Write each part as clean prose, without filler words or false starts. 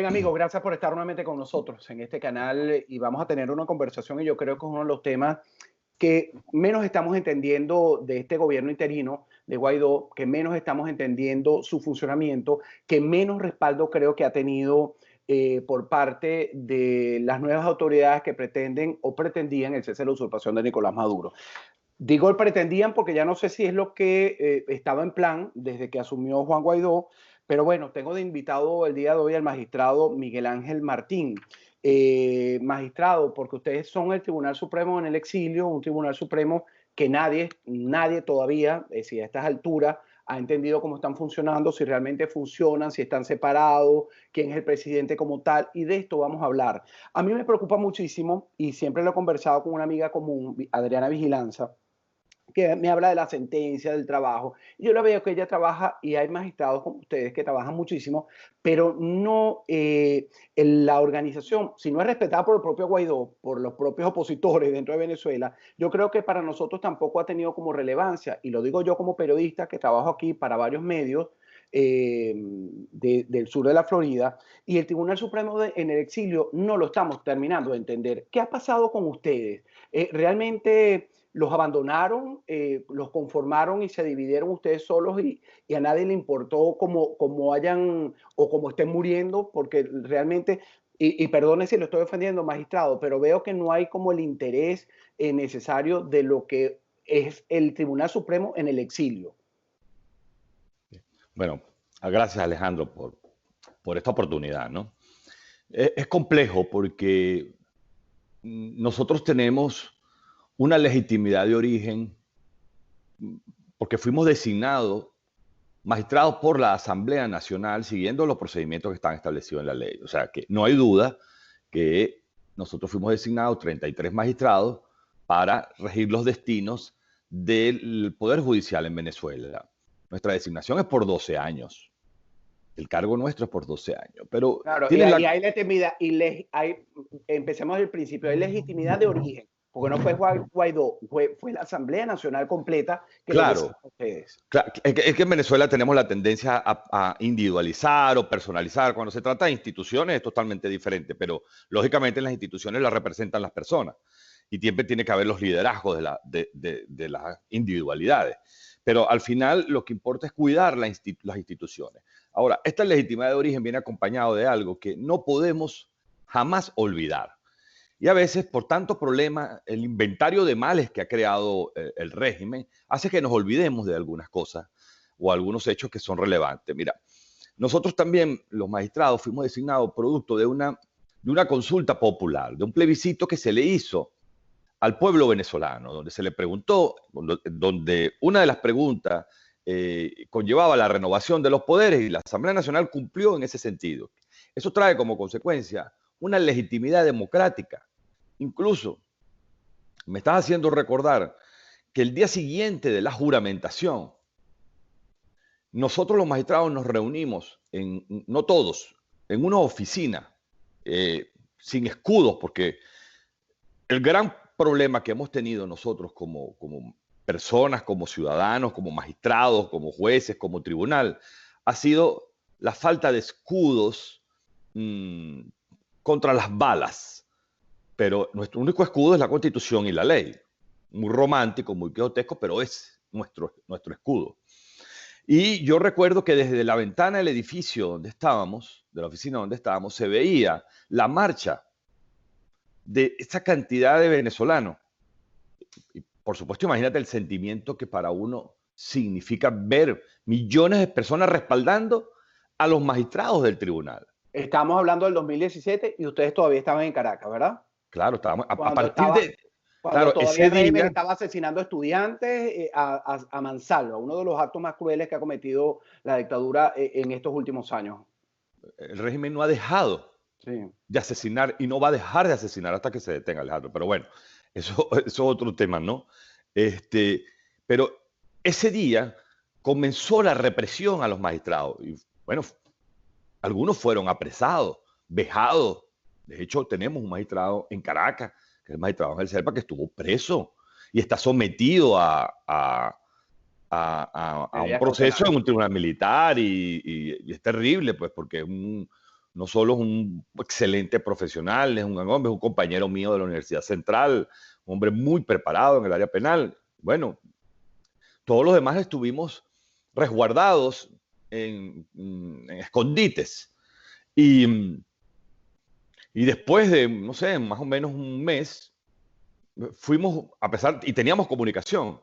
Bien, amigos, gracias por estar nuevamente con nosotros en este canal y vamos a tener una conversación y yo creo que es uno de los temas que menos estamos entendiendo de este gobierno interino de Guaidó, que menos estamos entendiendo su funcionamiento, que menos respaldo creo que ha tenido por parte de las nuevas autoridades que pretenden o pretendían el cese de la usurpación de Nicolás Maduro. Digo pretendían porque ya no sé si es lo que estaba en plan desde que asumió Juan Guaidó, pero bueno, tengo de invitado el día de hoy al magistrado Miguel Ángel Martín. Magistrado, porque ustedes son el Tribunal Supremo en el exilio, un Tribunal Supremo que nadie todavía, si a estas alturas, ha entendido cómo están funcionando, si realmente funcionan, si están separados, quién es el presidente como tal, y de esto vamos a hablar. A mí me preocupa muchísimo, y siempre lo he conversado con una amiga común, Adriana Vigilanza, que me habla de la sentencia, del trabajo. Yo la veo que ella trabaja y hay magistrados como ustedes que trabajan muchísimo, pero no la organización, si no es respetada por el propio Guaidó, por los propios opositores dentro de Venezuela, yo creo que para nosotros tampoco ha tenido como relevancia, y lo digo yo como periodista que trabajo aquí para varios medios, del sur de la Florida, y el Tribunal Supremo en el exilio no lo estamos terminando de entender. ¿Qué ha pasado con ustedes? ¿Realmente los abandonaron, los conformaron y se dividieron ustedes solos y a nadie le importó cómo hayan o cómo estén muriendo? Porque realmente, y perdone si lo estoy ofendiendo, magistrado, pero veo que no hay como el interés necesario de lo que es el Tribunal Supremo en el exilio. Bueno, gracias Alejandro por esta oportunidad, ¿no? Es complejo porque nosotros tenemos una legitimidad de origen porque fuimos designados magistrados por la Asamblea Nacional siguiendo los procedimientos que están establecidos en la ley. O sea, que no hay duda que nosotros fuimos designados 33 magistrados para regir los destinos del Poder Judicial en Venezuela. Nuestra designación es por 12 años. El cargo nuestro es por 12 años. Pero claro, y hay legitimidad, empecemos del principio, hay legitimidad de origen, porque no fue Guaidó, fue la Asamblea Nacional completa que los designó a ustedes. Claro, es que en Venezuela tenemos la tendencia a individualizar o personalizar. Cuando se trata de instituciones es totalmente diferente, pero lógicamente las instituciones las representan las personas y siempre tiene que haber los liderazgos de las individualidades. Pero al final lo que importa es cuidar las instituciones. Ahora, esta legitimidad de origen viene acompañado de algo que no podemos jamás olvidar. Y a veces, por tanto problema, el inventario de males que ha creado el régimen hace que nos olvidemos de algunas cosas o algunos hechos que son relevantes. Mira, nosotros también, los magistrados, fuimos designados producto de una consulta popular, de un plebiscito que se le hizo al pueblo venezolano, donde se le preguntó, donde una de las preguntas conllevaba la renovación de los poderes y la Asamblea Nacional cumplió en ese sentido. Eso trae como consecuencia una legitimidad democrática. Incluso me estás haciendo recordar que el día siguiente de la juramentación, nosotros los magistrados nos reunimos, no todos, en una oficina, sin escudos, porque el gran problema que hemos tenido nosotros como personas, como ciudadanos, como magistrados, como jueces, como tribunal, ha sido la falta de escudos contra las balas. Pero nuestro único escudo es la Constitución y la ley. Muy romántico, muy quijotesco, pero es nuestro escudo. Y yo recuerdo que desde la ventana del edificio donde estábamos, de la oficina donde estábamos, se veía la marcha de esa cantidad de venezolanos. Y por supuesto, imagínate el sentimiento que para uno significa ver millones de personas respaldando a los magistrados del tribunal. Estamos hablando del 2017 y ustedes todavía estaban en Caracas, ¿verdad? Claro, estábamos a Cuando partir de... Cuando Claro, todavía ese el régimen día... estaba asesinando estudiantes a mansalva, uno de los actos más crueles que ha cometido la dictadura en estos últimos años. El régimen no ha dejado de asesinar y no va a dejar de asesinar hasta que se detenga, Alejandro. Pero bueno, eso es otro tema, ¿no? Pero ese día comenzó la represión a los magistrados. Y bueno, algunos fueron apresados, vejados. De hecho, tenemos un magistrado en Caracas, que es el magistrado Ángel Serpa, que estuvo preso y está sometido a un proceso en un tribunal militar y es terrible, pues, porque es no solo es un excelente profesional, es un gran hombre, es un compañero mío de la Universidad Central, un hombre muy preparado en el área penal. Bueno, todos los demás estuvimos resguardados en escondites. Y, y después de, no sé, más o menos un mes, fuimos, a pesar, y teníamos comunicación,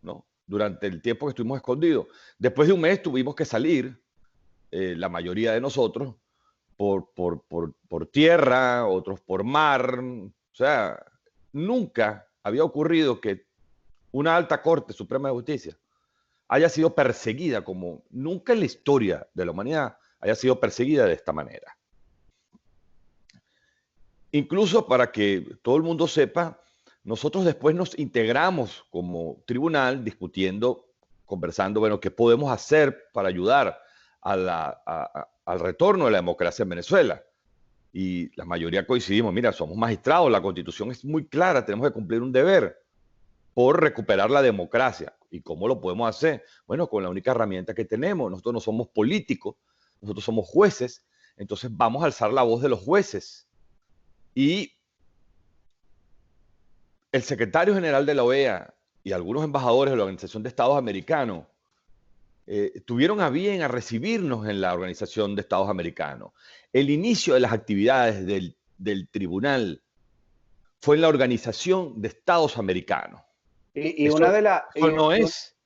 ¿no? Durante el tiempo que estuvimos escondidos. Después de un mes tuvimos que salir, la mayoría de nosotros, por tierra, otros por mar. O sea, nunca había ocurrido que una alta Corte Suprema de Justicia haya sido perseguida como nunca en la historia de la humanidad haya sido perseguida de esta manera. Incluso para que todo el mundo sepa, nosotros después nos integramos como tribunal discutiendo, conversando, bueno, qué podemos hacer para ayudar al retorno de la democracia en Venezuela. Y la mayoría coincidimos, mira, somos magistrados, la Constitución es muy clara, tenemos que cumplir un deber por recuperar la democracia. ¿Y cómo lo podemos hacer? Bueno, con la única herramienta que tenemos. Nosotros no somos políticos, nosotros somos jueces, entonces vamos a alzar la voz de los jueces. Y el secretario general de la OEA y algunos embajadores de la Organización de Estados Americanos tuvieron a bien a recibirnos en la Organización de Estados Americanos. El inicio de las actividades del tribunal fue en la Organización de Estados Americanos. Y una de las... Eso no es,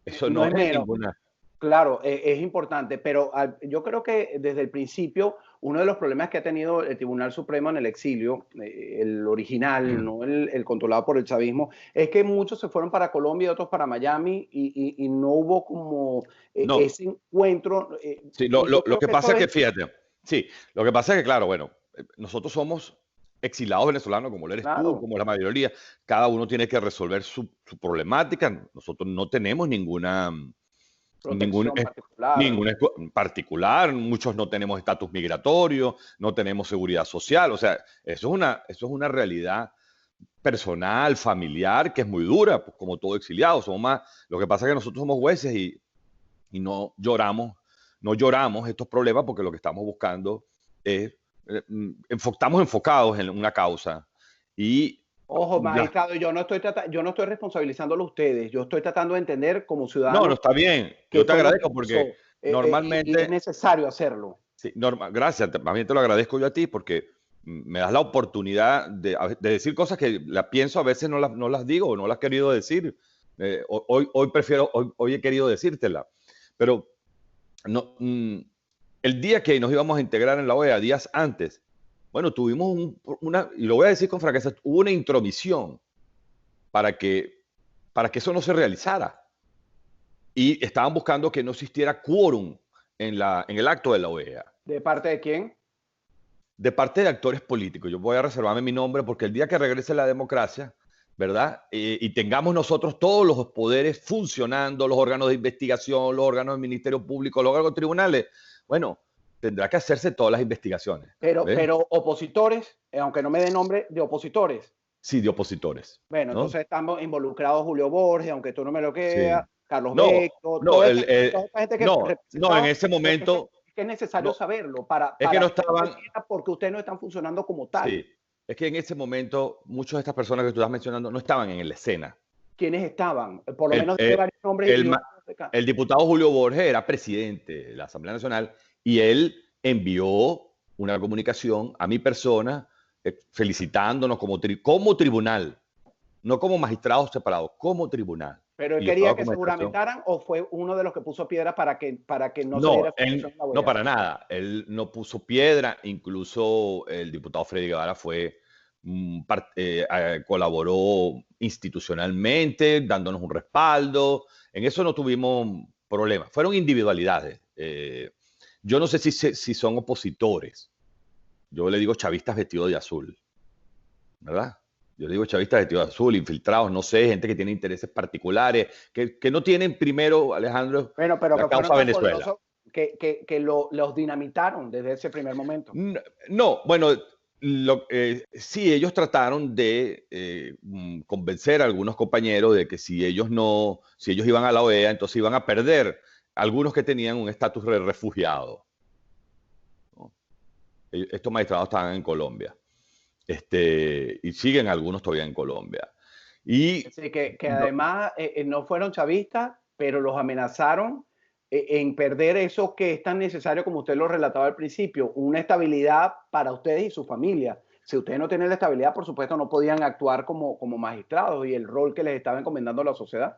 eso no no es es menos. ninguna... Claro, es importante, pero yo creo que desde el principio uno de los problemas que ha tenido el Tribunal Supremo en el exilio, el original, no el controlado por el chavismo, es que muchos se fueron para Colombia y otros para Miami y no hubo como No, ese encuentro. sí, Y yo lo creo que que pasa eso es que, es, fíjate, sí, lo que pasa es que, claro, bueno, nosotros somos exilados venezolanos, como lo eres tú, claro, como la mayoría, cada uno tiene que resolver su problemática, nosotros no tenemos ningún, protección particular. particular, muchos no tenemos estatus migratorio, no tenemos seguridad social, o sea, eso es una realidad personal, familiar, que es muy dura, pues, como todo exiliado, somos más, lo que pasa es que nosotros somos jueces y no lloramos estos problemas porque lo que estamos buscando es, estamos enfocados en una causa y Ojo, las... magistrado, yo no estoy responsabilizándolo a ustedes, yo estoy tratando de entender como No, no ciudadano está bien, qué yo te fue lo que agradezco porque pasó y es normalmente, necesario hacerlo. sí, gracias, más bien te lo agradezco yo a ti porque me das la oportunidad de decir cosas que las pienso, a veces no las digo o no las he querido decir. Hoy he querido decírtela, pero no, el día que nos íbamos a integrar en la OEA, días antes, bueno, tuvimos y lo voy a decir con franqueza, hubo una intromisión para que, para que eso no se realizara. Y estaban buscando que no existiera quórum en el acto de la OEA, ¿De parte de quién? de parte de actores políticos. Yo voy a reservarme mi nombre porque el día que regrese la democracia, ¿verdad? Y tengamos nosotros todos los poderes funcionando, los órganos de investigación, los órganos del Ministerio Público, los órganos tribunales, bueno, tendrá que hacerse todas las investigaciones. ¿Ves? Pero opositores, aunque no me dé nombre de opositores. Sí, de opositores, Bueno, ¿no? entonces estamos involucrados Julio Borges, aunque tú no me lo Sí. creas, Carlos No, Beto, no, toda esta gente que no, en representaba, ese momento, que es necesario no, saberlo es que no que no se estaban, sienta porque ustedes no están funcionando como tal. sí, es que en ese momento muchas de estas personas que tú estás mencionando no estaban en la escena. ¿Quiénes estaban? Por lo El, menos de el, varios nombres el y uno ma- el diputado Julio Borges era presidente de la Asamblea Nacional y él envió una comunicación a mi persona felicitándonos como tribunal, no como magistrados separados, como tribunal. pero él Y toda quería la que se comunicación. juramentaran o fue uno de los que puso piedra para que no se diera No, información en la no OEA. para nada. Él no puso piedra. Incluso el diputado Freddy Guevara colaboró institucionalmente, dándonos un respaldo. En eso no tuvimos problemas. Fueron individualidades. Yo no sé si son opositores. Yo le digo chavistas vestidos de azul, ¿verdad? Yo le digo chavistas vestidos de azul, infiltrados, no sé, gente que tiene intereses particulares, que no tienen primero, Alejandro, Bueno, pero la que fueron causa tan Venezuela. poderosos que los dinamitaron desde ese primer momento. No, bueno, sí, ellos trataron de convencer a algunos compañeros de que si ellos iban a la OEA, entonces iban a perder algunos que tenían un estatus de refugiado, ¿no? Estos magistrados estaban en Colombia. Y siguen algunos todavía en Colombia. Y Es decir, que además no fueron chavistas, pero los amenazaron en perder eso que es tan necesario como usted lo relataba al principio, una estabilidad para ustedes y su familia. Si ustedes no tienen la estabilidad, por supuesto, no podían actuar como magistrados y el rol que les estaba encomendando la sociedad.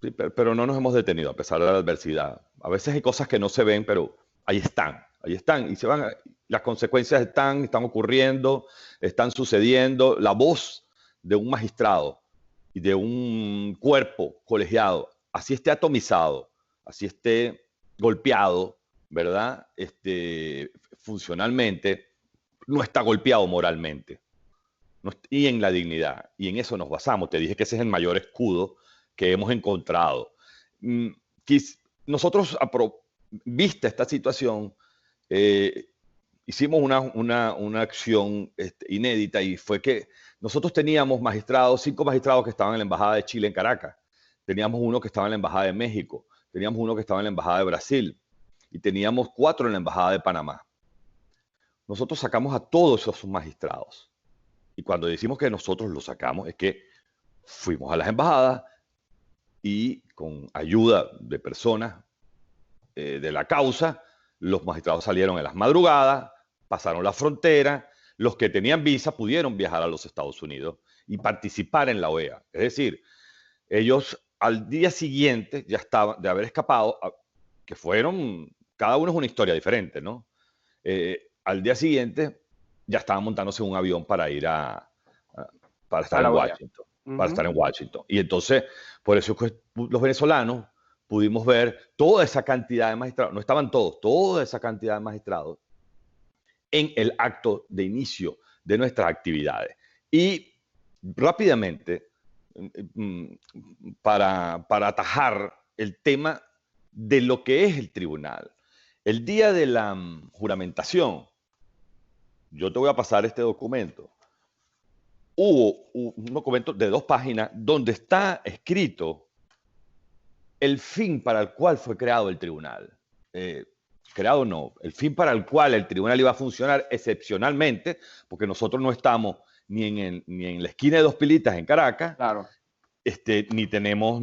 sí, pero no nos hemos detenido a pesar de la adversidad. A veces hay cosas que no se ven, pero ahí están y se van. Las consecuencias están ocurriendo, están sucediendo. La voz de un magistrado y de un cuerpo colegiado, así esté atomizado, así esté golpeado, ¿verdad? Funcionalmente, no está golpeado moralmente. Y en la dignidad. Y en eso nos basamos. Te dije que ese es el mayor escudo que hemos encontrado. Mm, Nosotros, vista esta situación, hicimos una acción inédita y fue que nosotros teníamos magistrados, 5 magistrados que estaban en la Embajada de Chile en Caracas, teníamos uno que estaba en la Embajada de México, teníamos uno que estaba en la Embajada de Brasil y teníamos 4 en la Embajada de Panamá. Nosotros sacamos a todos esos magistrados. Y cuando decimos que nosotros los sacamos, es que fuimos a las embajadas y con ayuda de personas de la causa, los magistrados salieron en las madrugadas, pasaron la frontera, los que tenían visa pudieron viajar a los Estados Unidos y participar en la OEA. Es decir, ellos al día siguiente ya estaban, de haber escapado, que fueron, cada uno es una historia diferente, ¿no? Al día siguiente ya estaban montándose en un avión para ir para estar en Washington. Para estar en Washington. Y entonces, por eso es que los venezolanos pudimos ver toda esa cantidad de magistrados, no estaban todos, toda esa cantidad de magistrados en el acto de inicio de nuestras actividades. Y rápidamente, para atajar el tema de lo que es el tribunal. El día de la juramentación, yo te voy a pasar este documento. Hubo un documento de 2 páginas donde está escrito el fin para el cual fue creado el tribunal. Creado no, el fin para el cual el tribunal iba a funcionar excepcionalmente, porque nosotros no estamos ni en la esquina de Dos Pilitas en Caracas, Claro. Ni tenemos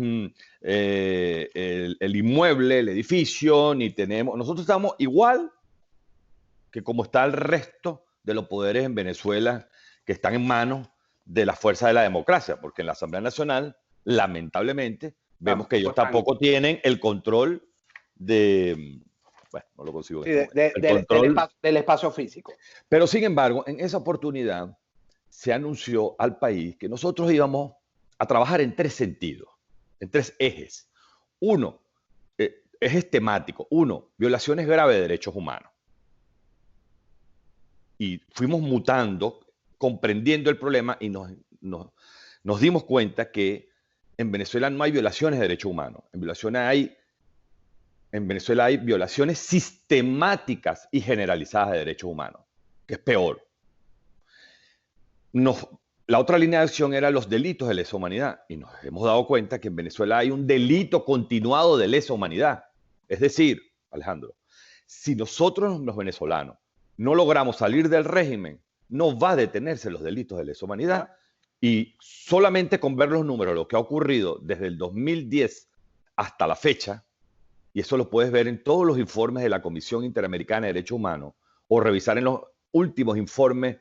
el inmueble, el edificio, ni tenemos... Nosotros estamos igual que como está el resto de los poderes en Venezuela que están en manos de la fuerza de la democracia, porque en la Asamblea Nacional, lamentablemente, vemos que ellos tampoco tienen el control de... Bueno, no lo consigo. Sí, del espacio físico. Pero, sin embargo, en esa oportunidad se anunció al país que nosotros íbamos a trabajar en 3 sentidos, en 3 ejes. Uno, ejes temáticos. 1, violaciones graves de derechos humanos. Y fuimos mutando, comprendiendo el problema y nos dimos cuenta que en Venezuela no hay violaciones de derechos humanos. En Venezuela hay violaciones sistemáticas y generalizadas de derechos humanos, que es peor. La otra línea de acción era los delitos de lesa humanidad. Y nos hemos dado cuenta que en Venezuela hay un delito continuado de lesa humanidad. Es decir, Alejandro, si nosotros los venezolanos no logramos salir del régimen, no va a detenerse los delitos de lesa humanidad. Y solamente con ver los números, lo que ha ocurrido desde el 2010 hasta la fecha, y eso lo puedes ver en todos los informes de la Comisión Interamericana de Derechos Humanos, o revisar en los últimos informes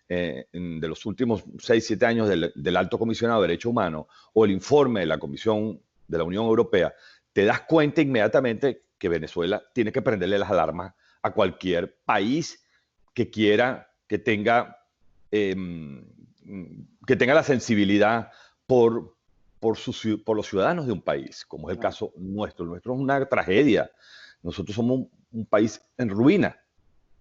de los últimos 6-7 años del Alto Comisionado de Derechos Humanos, o el informe de la Comisión de la Unión Europea, te das cuenta inmediatamente que Venezuela tiene que prenderle las alarmas a cualquier país que quiera, que tenga la sensibilidad por los ciudadanos de un país, como es el caso nuestro. El nuestro es una tragedia. Nosotros somos un país en ruina.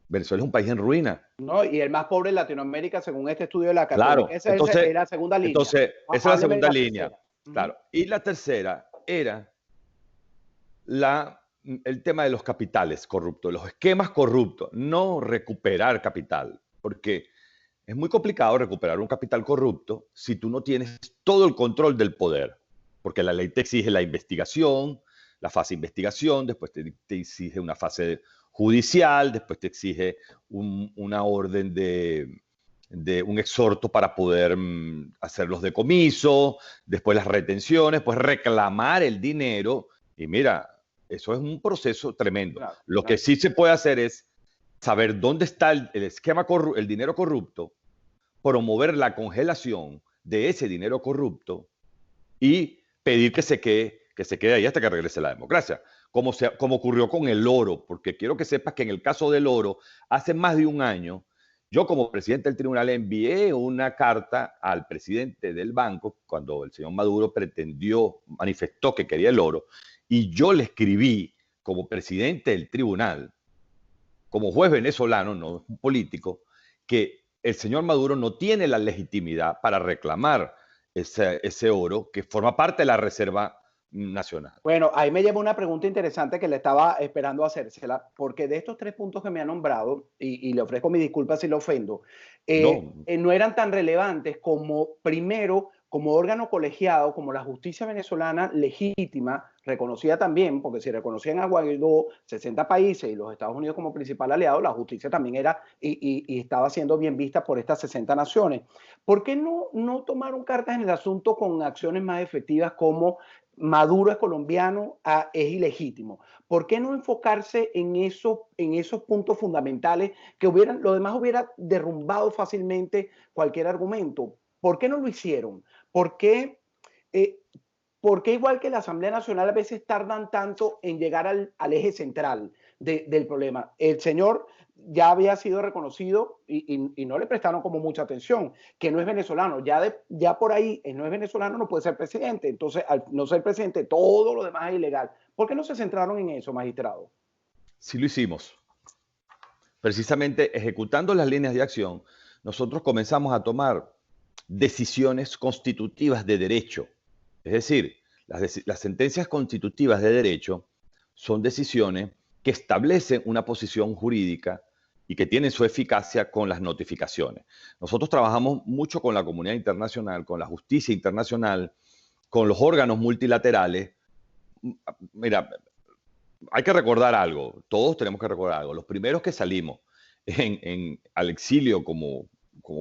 Venezuela es un país en ruina. No, y el más pobre en Latinoamérica, según este estudio de la Católica. Claro. Esa es la segunda línea. Entonces, esa es la segunda línea. Claro. Y la tercera era el tema de los capitales corruptos, los esquemas corruptos, no recuperar capital, porque es muy complicado recuperar un capital corrupto si tú no tienes todo el control del poder, porque la ley te exige la investigación, la fase de investigación, después te exige una fase judicial, después te exige una orden de un exhorto para poder hacer los decomisos, después las retenciones, pues reclamar el dinero. Y mira, eso es un proceso tremendo. Claro, Lo claro. que sí se puede hacer es saber dónde está el esquema el dinero corrupto, promover la congelación de ese dinero corrupto y pedir que se quede ahí hasta que regrese la democracia, como ocurrió con el oro, porque quiero que sepas que en el caso del oro, hace más de un año, yo como presidente del tribunal envié una carta al presidente del banco cuando el señor Maduro manifestó que quería el oro, y yo le escribí como presidente del tribunal, como juez venezolano, no un político, que el señor Maduro no tiene la legitimidad para reclamar ese oro que forma parte de la Reserva Nacional. Bueno, ahí me lleva una pregunta interesante que le estaba esperando hacérsela, porque de estos 3 puntos que me ha nombrado, y le ofrezco mi disculpa si lo ofendo, no eran tan relevantes como, primero, como órgano colegiado, como la justicia venezolana legítima, reconocida también, porque si reconocían a Guaidó 60 países y los Estados Unidos como principal aliado, la justicia también era y estaba siendo bien vista por estas 60 naciones. ¿Por qué no tomaron cartas en el asunto con acciones más efectivas como Maduro es colombiano, es ilegítimo? ¿Por qué no enfocarse en esos puntos fundamentales que lo demás hubiera derrumbado fácilmente cualquier argumento? ¿Por qué no lo hicieron? ¿Por qué, igual que la Asamblea Nacional a veces tardan tanto en llegar al eje central del problema? El señor ya había sido reconocido y no le prestaron como mucha atención, que no es venezolano. Ya por ahí, no es venezolano, no puede ser presidente. Entonces, al no ser presidente, todo lo demás es ilegal. ¿Por qué no se centraron en eso, magistrado? Sí lo hicimos. Precisamente ejecutando las líneas de acción, nosotros comenzamos a tomar decisiones constitutivas de derecho. Es decir, las sentencias constitutivas de derecho son decisiones que establecen una posición jurídica y que tienen su eficacia con las notificaciones. Nosotros trabajamos mucho con la comunidad internacional, con la justicia internacional, con los órganos multilaterales. Mira, hay que recordar algo, todos tenemos que recordar algo. Los primeros que salimos al exilio como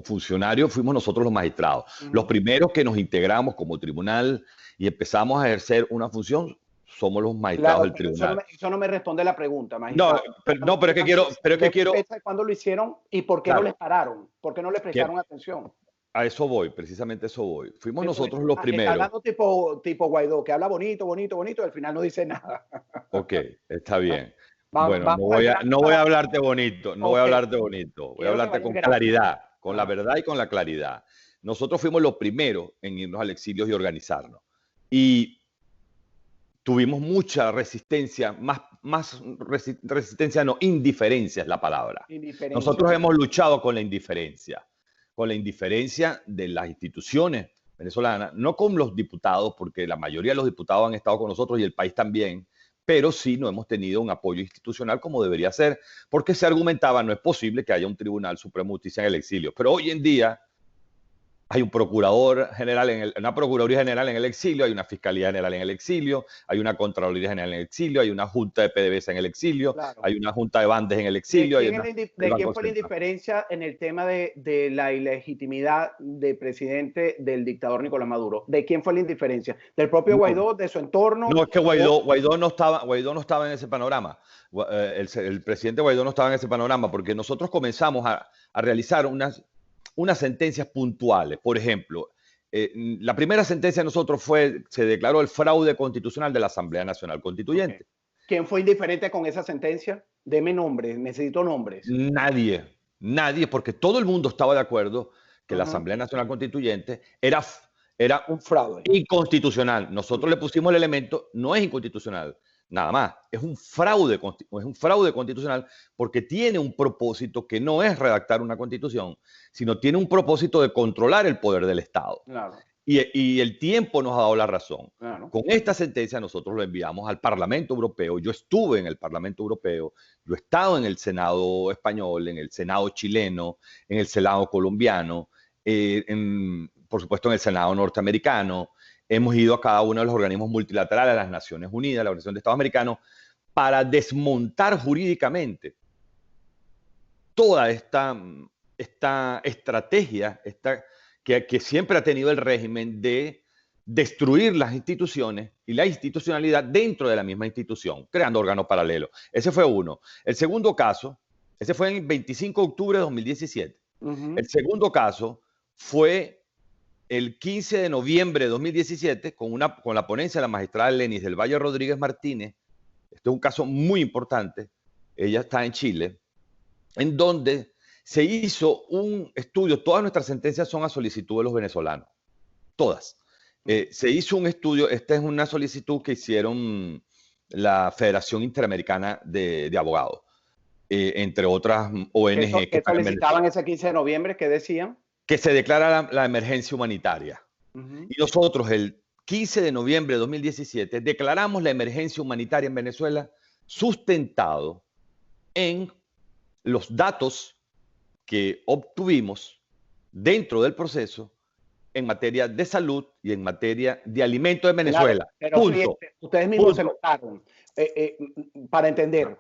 funcionarios fuimos nosotros los magistrados. Los primeros que nos integramos como tribunal y empezamos a ejercer una función somos los magistrados del tribunal. Eso no me responde la pregunta, magistrado. Pero es que quiero... ¿Cuándo lo hicieron y por qué no les pararon? ¿Por qué no les prestaron atención? A eso voy, precisamente a eso voy. Fuimos nosotros los primeros. Está hablando tipo Guaidó, que habla bonito, y al final no dice nada. Ok, está bien. Bueno, no voy a hablarte bonito, voy a hablarte bonito. Voy a hablarte con claridad, con la verdad y con la claridad. Nosotros fuimos los primeros en irnos al exilio y organizarnos. Y tuvimos mucha resistencia, indiferencia es la palabra. Nosotros hemos luchado con la indiferencia de las instituciones venezolanas, no con los diputados, porque la mayoría de los diputados han estado con nosotros y el país también, pero sí no hemos tenido un apoyo institucional como debería ser, porque se argumentaba no es posible que haya un Tribunal Supremo de Justicia en el exilio. Pero hoy en día hay un procurador general, una Procuraduría General en el exilio, hay una Fiscalía General en el exilio, hay una Contraloría General en el exilio, hay una Junta de PDVSA en el exilio, claro. Hay una Junta de Bandes en el exilio. ¿De quién fue la indiferencia en el tema de la ilegitimidad del presidente del dictador Nicolás Maduro? ¿De quién fue la indiferencia? ¿Del propio Guaidó, de su entorno? No, es que Guaidó no estaba en ese panorama. El presidente Guaidó no estaba en ese panorama porque nosotros comenzamos a realizar unas sentencias puntuales. Por ejemplo, la primera sentencia de nosotros se declaró el fraude constitucional de la Asamblea Nacional Constituyente. Okay. ¿Quién fue indiferente con esa sentencia? Deme nombres, necesito nombres. Nadie, porque todo el mundo estaba de acuerdo que la Asamblea Nacional Constituyente era un fraude inconstitucional. Nosotros le pusimos el elemento, no es inconstitucional. Nada más, es un fraude constitucional porque tiene un propósito que no es redactar una constitución, sino tiene un propósito de controlar el poder del Estado. Claro. Y el tiempo nos ha dado la razón. Claro. Con esta sentencia nosotros lo enviamos al Parlamento Europeo. Yo estuve en el Parlamento Europeo, yo he estado en el Senado español, en el Senado chileno, en el Senado colombiano, por supuesto en el Senado norteamericano. Hemos ido a cada uno de los organismos multilaterales, a las Naciones Unidas, a la Organización de Estados Americanos, para desmontar jurídicamente toda esta estrategia que siempre ha tenido el régimen de destruir las instituciones y la institucionalidad dentro de la misma institución, creando órganos paralelos. Ese fue uno. El segundo caso, ese fue el 25 de octubre de 2017. El segundo caso fue el 15 de noviembre de 2017 con la ponencia de la magistrada Lenis del Valle Rodríguez Martínez. Este es un caso muy importante. Ella está en Chile, en donde se hizo un estudio. Todas nuestras sentencias son a solicitud de los venezolanos. Todas. Se hizo un estudio. Esta es una solicitud que hicieron la Federación Interamericana de Abogados, entre otras ONG que solicitaban ese 15 de noviembre, ¿qué decían? Que se declara la emergencia humanitaria. Y nosotros el 15 de noviembre de 2017 declaramos la emergencia humanitaria en Venezuela sustentado en los datos que obtuvimos dentro del proceso en materia de salud y en materia de alimentos en Venezuela. Claro, pero punto. Ustedes mismos se notaron, para entender,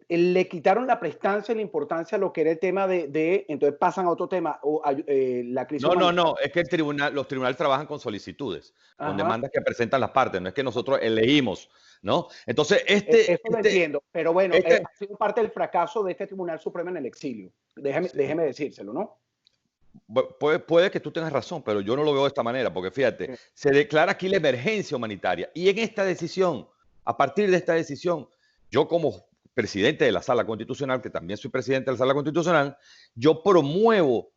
le quitaron la prestancia y la importancia a lo que era el tema entonces pasan a otro tema, la crisis. No, es que los tribunales trabajan con solicitudes, con demandas que presentan las partes, no es que nosotros elegimos, ¿no? Entonces, eso lo entiendo, pero bueno, ha sido parte del fracaso de este Tribunal Supremo en el exilio. Déjeme decírselo, ¿no? Puede que tú tengas razón, pero yo no lo veo de esta manera, porque fíjate, se declara aquí la emergencia humanitaria y en esta decisión, a partir de esta decisión, yo como presidente de la Sala Constitucional, que también soy presidente de la Sala Constitucional, yo promuevo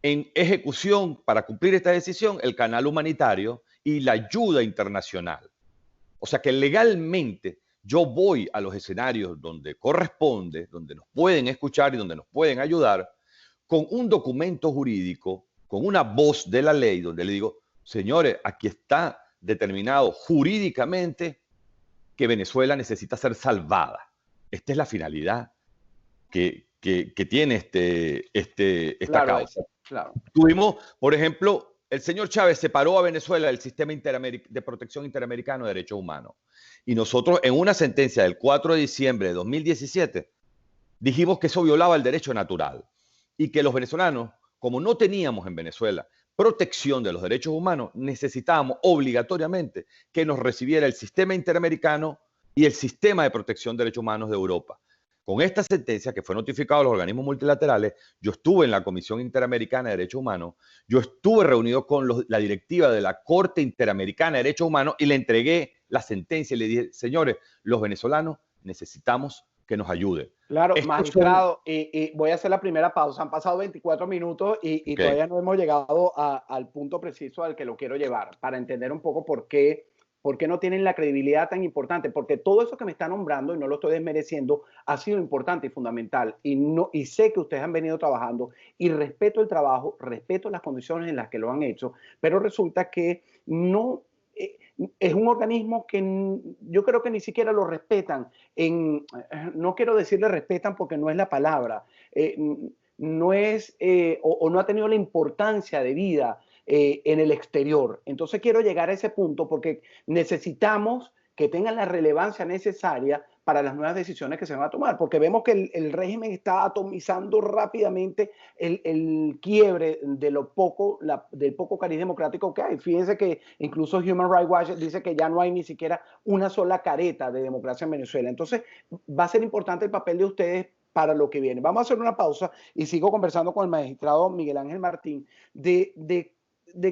en ejecución para cumplir esta decisión el canal humanitario y la ayuda internacional. O sea que legalmente yo voy a los escenarios donde corresponde, donde nos pueden escuchar y donde nos pueden ayudar, con un documento jurídico, con una voz de la ley, donde le digo, señores, aquí está determinado jurídicamente que Venezuela necesita ser salvada. Esta es la finalidad que tiene esta causa. Claro. Tuvimos, por ejemplo, el señor Chávez separó a Venezuela del sistema de protección interamericano de derechos humanos. Y nosotros, en una sentencia del 4 de diciembre de 2017, dijimos que eso violaba el derecho natural y que los venezolanos, como no teníamos en Venezuela protección de los derechos humanos, necesitábamos obligatoriamente que nos recibiera el sistema interamericano y el sistema de protección de derechos humanos de Europa. Con esta sentencia, que fue notificada a los organismos multilaterales, yo estuve en la Comisión Interamericana de Derechos Humanos, yo estuve reunido con la directiva de la Corte Interamericana de Derechos Humanos y le entregué la sentencia y le dije, señores, los venezolanos necesitamos que nos ayuden. Claro, magistrado, y voy a hacer la primera pausa. Han pasado 24 minutos y todavía no hemos llegado al punto preciso al que lo quiero llevar, para entender un poco por qué no tienen la credibilidad tan importante, porque todo eso que me está nombrando, y no lo estoy desmereciendo, ha sido importante y fundamental, y sé que ustedes han venido trabajando, y respeto el trabajo, respeto las condiciones en las que lo han hecho, pero resulta que no... es un organismo que yo creo que ni siquiera lo respetan. No quiero decirle respetan porque no es la palabra. No es o no ha tenido la importancia de vida en el exterior. Entonces quiero llegar a ese punto porque necesitamos que tengan la relevancia necesaria para las nuevas decisiones que se van a tomar, porque vemos que el régimen está atomizando rápidamente el quiebre de del poco cariz democrático que hay. Fíjense que incluso Human Rights Watch dice que ya no hay ni siquiera una sola careta de democracia en Venezuela. Entonces va a ser importante el papel de ustedes para lo que viene. Vamos a hacer una pausa y sigo conversando con el magistrado Miguel Ángel Martín de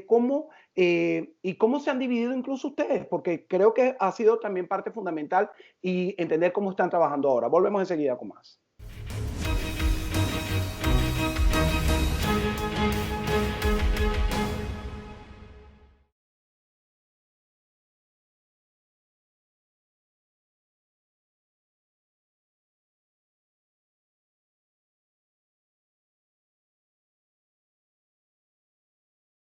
cómo y cómo se han dividido incluso ustedes, porque creo que ha sido también parte fundamental y entender cómo están trabajando ahora. Volvemos enseguida con más.